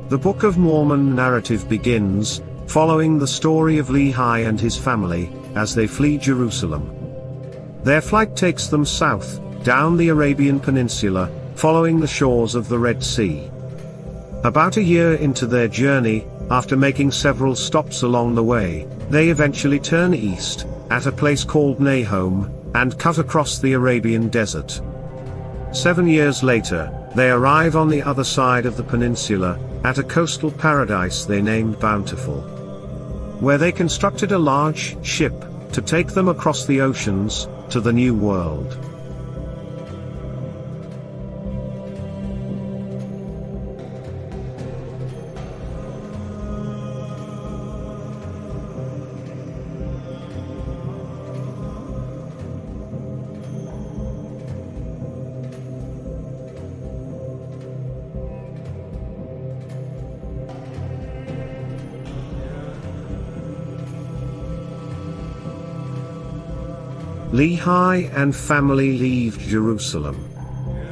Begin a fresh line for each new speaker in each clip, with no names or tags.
The Book of Mormon narrative begins, following the story of Lehi and his family, as they flee Jerusalem. Their flight takes them south, down the Arabian Peninsula, following the shores of the Red Sea. About a year into their journey, after making several stops along the way, they eventually turn east, at a place called Nahom, and cut across the Arabian desert. 7 years later, they arrive on the other side of the peninsula, at a coastal paradise they named Bountiful, where they constructed a large ship to take them across the oceans to the New World. Lehi and family leave Jerusalem.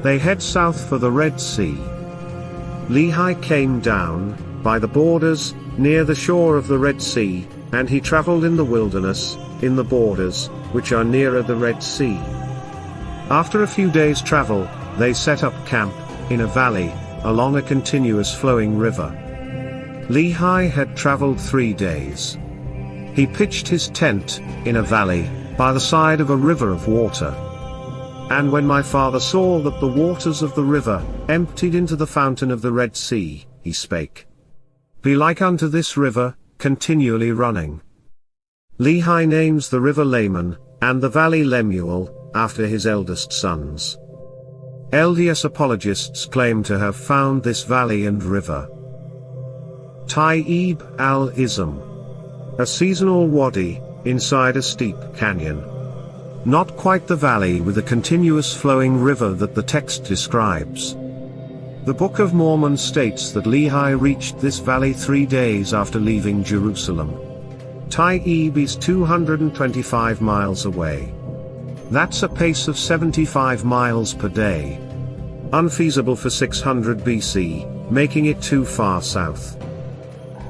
They head south for the Red Sea. Lehi came down, by the borders, near the shore of the Red Sea, and he traveled in the wilderness, in the borders, which are nearer the Red Sea. After a few days' travel, they set up camp, in a valley, along a continuous flowing river. Lehi had traveled 3 days. He pitched his tent, in a valley, by the side of a river of water. And when my father saw that the waters of the river emptied into the fountain of the Red Sea, he spake, "Be like unto this river, continually running." Lehi names the river Laman, and the valley Lemuel, after his eldest sons. LDS apologists claim to have found this valley and river. Taib al-Ism, a seasonal wadi, inside a steep canyon. Not quite the valley with a continuous flowing river that the text describes. The Book of Mormon states that Lehi reached this valley 3 days after leaving Jerusalem. Taib is 225 miles away. That's a pace of 75 miles per day. Unfeasible for 600 BC, making it too far south.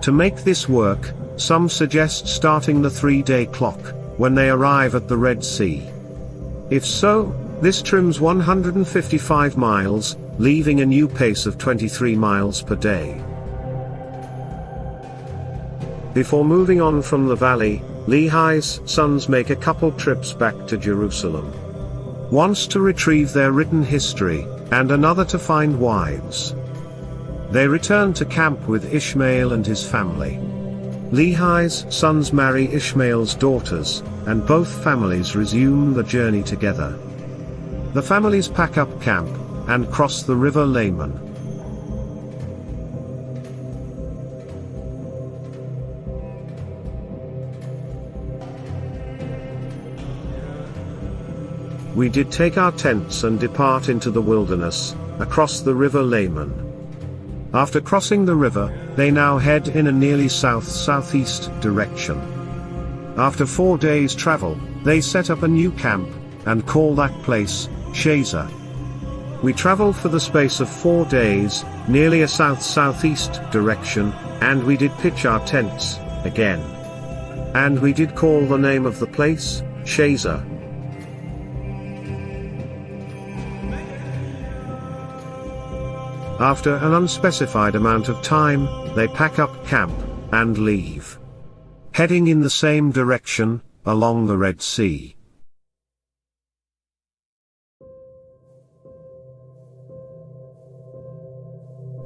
To make this work, some suggest starting the 3-day clock, when they arrive at the Red Sea. If so, this trims 155 miles, leaving a new pace of 23 miles per day. Before moving on from the valley, Lehi's sons make a couple trips back to Jerusalem. Once to retrieve their written history, and another to find wives. They return to camp with Ishmael and his family. Lehi's sons marry Ishmael's daughters, and both families resume the journey together. The families pack up camp, and cross the river Laman. We did take our tents and depart into the wilderness, across the river Laman. After crossing the river, they now head in a nearly south-southeast direction. After 4 days' travel, they set up a new camp, and call that place, Shazer. We traveled for the space of 4 days, nearly a south-southeast direction, and we did pitch our tents, again. And we did call the name of the place, Shazer. After an unspecified amount of time, they pack up camp, and leave. Heading in the same direction, along the Red Sea.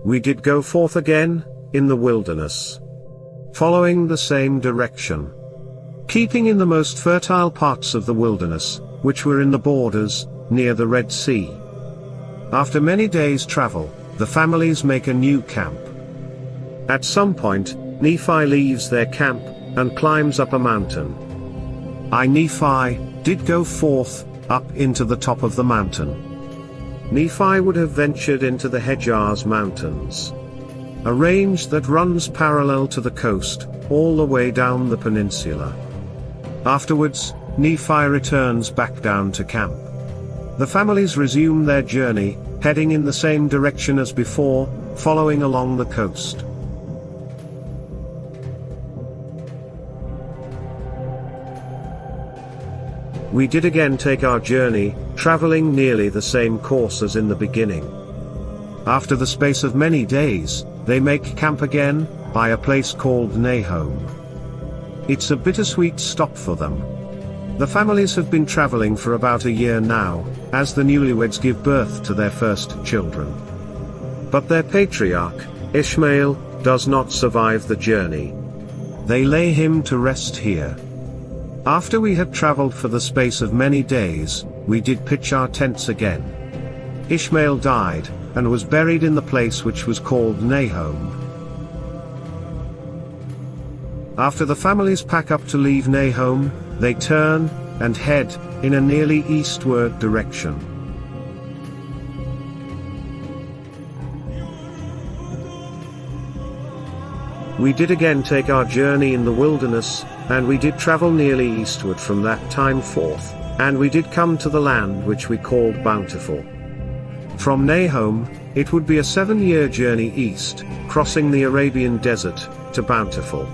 We did go forth again, in the wilderness. Following the same direction. Keeping in the most fertile parts of the wilderness, which were in the borders, near the Red Sea. After many days' travel, the families make a new camp. At some point, Nephi leaves their camp, and climbs up a mountain. Nephi did go forth, up into the top of the mountain. Nephi would have ventured into the Hejaz Mountains. A range that runs parallel to the coast, all the way down the peninsula. Afterwards, Nephi returns back down to camp. The families resume their journey, heading in the same direction as before, following along the coast. We did again take our journey, traveling nearly the same course as in the beginning. After the space of many days, they make camp again, by a place called Nahom. It's a bittersweet stop for them. The families have been traveling for about a year now, as the newlyweds give birth to their first children. But their patriarch, Ishmael, does not survive the journey. They lay him to rest here. After we had traveled for the space of many days, we did pitch our tents again. Ishmael died, and was buried in the place which was called Nahom. After the families pack up to leave Nahom, they turn, and head, in a nearly eastward direction. We did again take our journey in the wilderness, and we did travel nearly eastward from that time forth, and we did come to the land which we called Bountiful. From Nahom, it would be a 7-year journey east, crossing the Arabian desert, to Bountiful.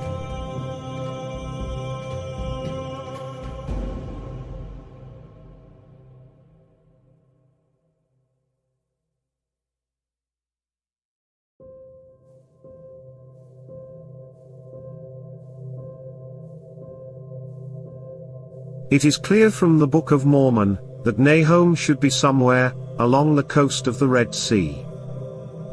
It is clear from the Book of Mormon, that Nahom should be somewhere, along the coast of the Red Sea.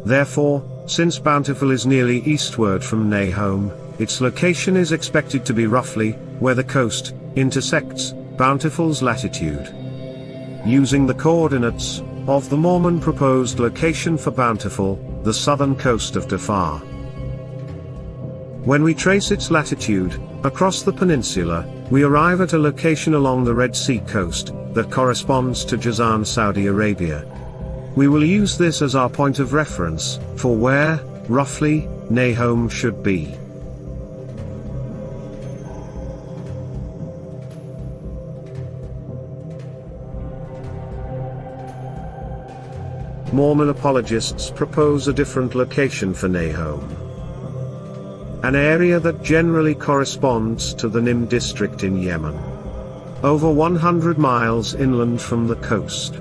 Therefore, since Bountiful is nearly eastward from Nahom, its location is expected to be roughly, where the coast, intersects, Bountiful's latitude. Using the coordinates, of the Mormon proposed location for Bountiful, the southern coast of Nephi. When we trace its latitude, across the peninsula, we arrive at a location along the Red Sea coast, that corresponds to Jazan, Saudi Arabia. We will use this as our point of reference, for where, roughly, Nahom should be. Mormon apologists propose a different location for Nahom. An area that generally corresponds to the Nihm district in Yemen. Over 100 miles inland from the coast.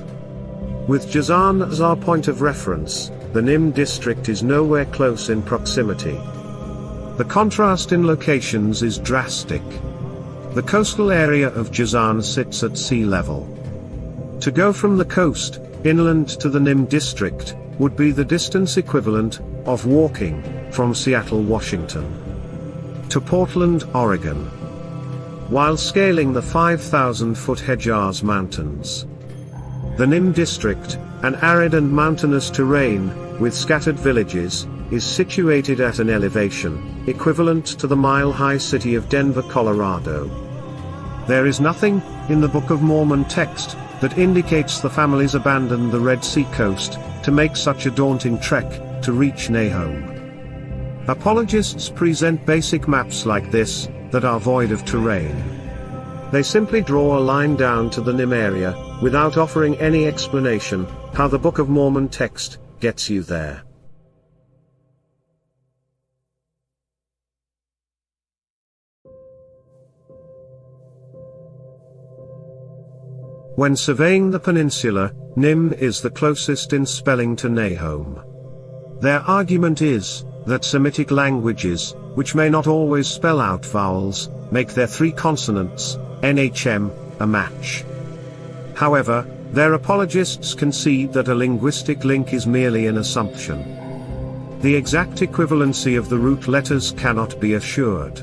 With Jazan as our point of reference, the Nihm district is nowhere close in proximity. The contrast in locations is drastic. The coastal area of Jazan sits at sea level. To go from the coast, inland to the Nihm district, would be the distance equivalent, of walking, from Seattle, Washington, to Portland, Oregon, while scaling the 5,000-foot Hejaz Mountains. The Nihm district, an arid and mountainous terrain, with scattered villages, is situated at an elevation, equivalent to the mile-high city of Denver, Colorado. There is nothing, in the Book of Mormon text, that indicates the families abandoned the Red Sea coast, to make such a daunting trek, to reach Nahom. Apologists present basic maps like this, that are void of terrain. They simply draw a line down to the Nihm area, without offering any explanation, how the Book of Mormon text, gets you there. When surveying the peninsula, Nihm is the closest in spelling to Nahom. Their argument is, that Semitic languages, which may not always spell out vowels, make their 3 consonants, NHM, a match. However, their apologists concede that a linguistic link is merely an assumption. The exact equivalency of the root letters cannot be assured.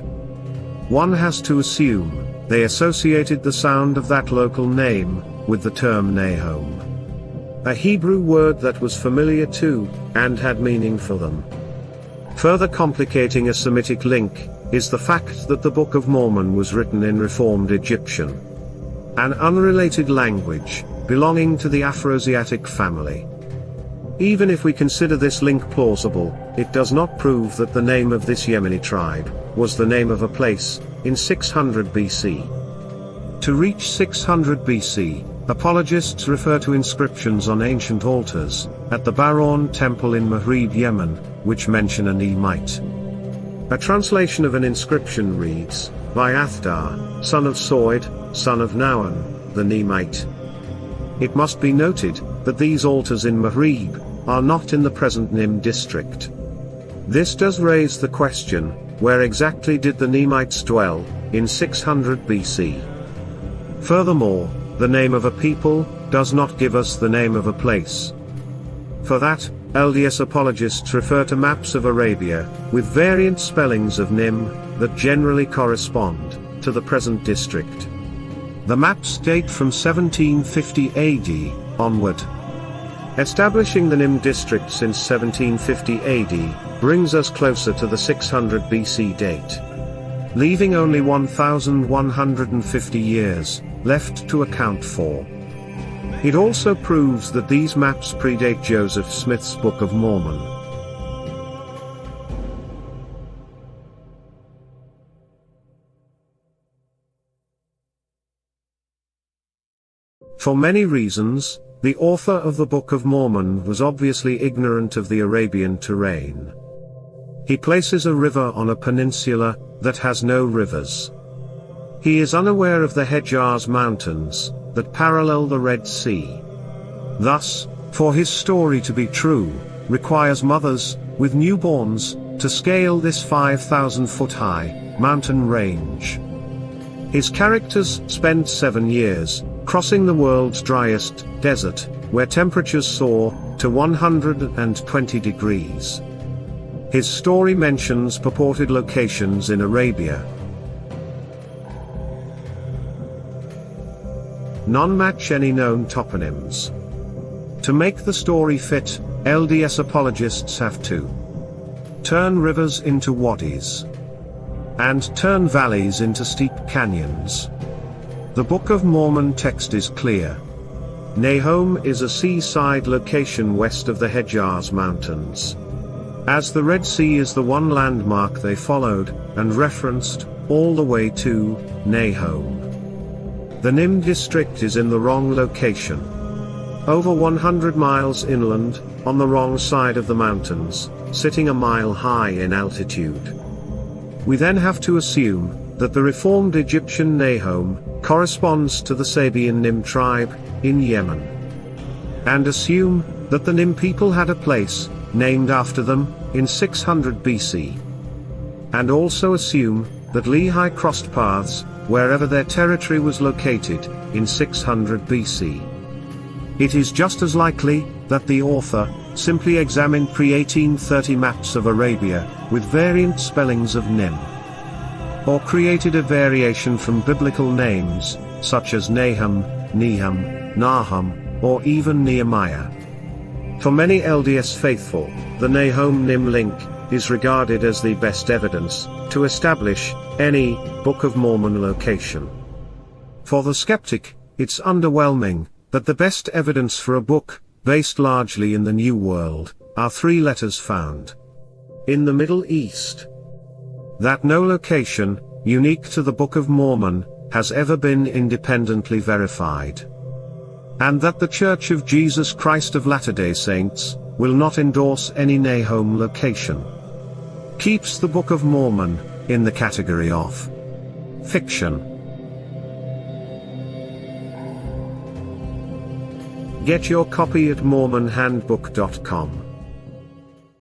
One has to assume, they associated the sound of that local name, with the term Nahom. A Hebrew word that was familiar to, and had meaning for them. Further complicating a Semitic link, is the fact that the Book of Mormon was written in Reformed Egyptian. An unrelated language, belonging to the Afroasiatic family. Even if we consider this link plausible, it does not prove that the name of this Yemeni tribe, was the name of a place, in 600 BC. To reach 600 BC, Apologists refer to inscriptions on ancient altars, at the Baron temple in Mahrib, Yemen, which mention a Nehmite. A translation of an inscription reads, by Athdar, son of Soid, son of Nahom, the Nehmite. It must be noted, that these altars in Mahrib, are not in the present Nihm district. This does raise the question, where exactly did the Nehmites dwell, in 600 BC? Furthermore, the name of a people, does not give us the name of a place. For that, LDS apologists refer to maps of Arabia, with variant spellings of Nihm, that generally correspond, to the present district. The maps date from 1750 AD, onward. Establishing the Nihm district since 1750 AD, brings us closer to the 600 BC date. Leaving only 1,150 years, left to account for. It also proves that these maps predate Joseph Smith's Book of Mormon. For many reasons, the author of the Book of Mormon was obviously ignorant of the Arabian terrain. He places a river on a peninsula that has no rivers. He is unaware of the Hejaz Mountains that parallel the Red Sea. Thus, for his story to be true, requires mothers with newborns to scale this 5,000-foot high mountain range. His characters spent 7 years crossing the world's driest desert, where temperatures soar to 120 degrees. His story mentions purported locations in Arabia. None match any known toponyms. To make the story fit, LDS apologists have to turn rivers into wadis and turn valleys into steep canyons. The Book of Mormon text is clear. Nahom is a seaside location west of the Hejaz Mountains. As the Red Sea is the one landmark they followed, and referenced, all the way to Nahom. The Nihm district is in the wrong location. Over 100 miles inland, on the wrong side of the mountains, sitting a mile high in altitude. We then have to assume that the reformed Egyptian Nahom corresponds to the Sabian Nihm tribe in Yemen. And assume that the Nihm people had a place named after them in 600 BC. And also assume that Lehi crossed paths wherever their territory was located in 600 BC. It is just as likely that the author simply examined pre-1830 maps of Arabia with variant spellings of Nihm, or created a variation from biblical names, such as Nahom, Nihm, Nahum, or even Nehemiah. For many LDS faithful, the Nahom Nihm link is regarded as the best evidence to establish any Book of Mormon location. For the skeptic, it's underwhelming that the best evidence for a book, based largely in the New World, are 3 letters found in the Middle East. That no location, unique to the Book of Mormon, has ever been independently verified. And that the Church of Jesus Christ of Latter-day Saints will not endorse any Nahom location, keeps the Book of Mormon in the category of fiction. Get your copy at mormonhandbook.com.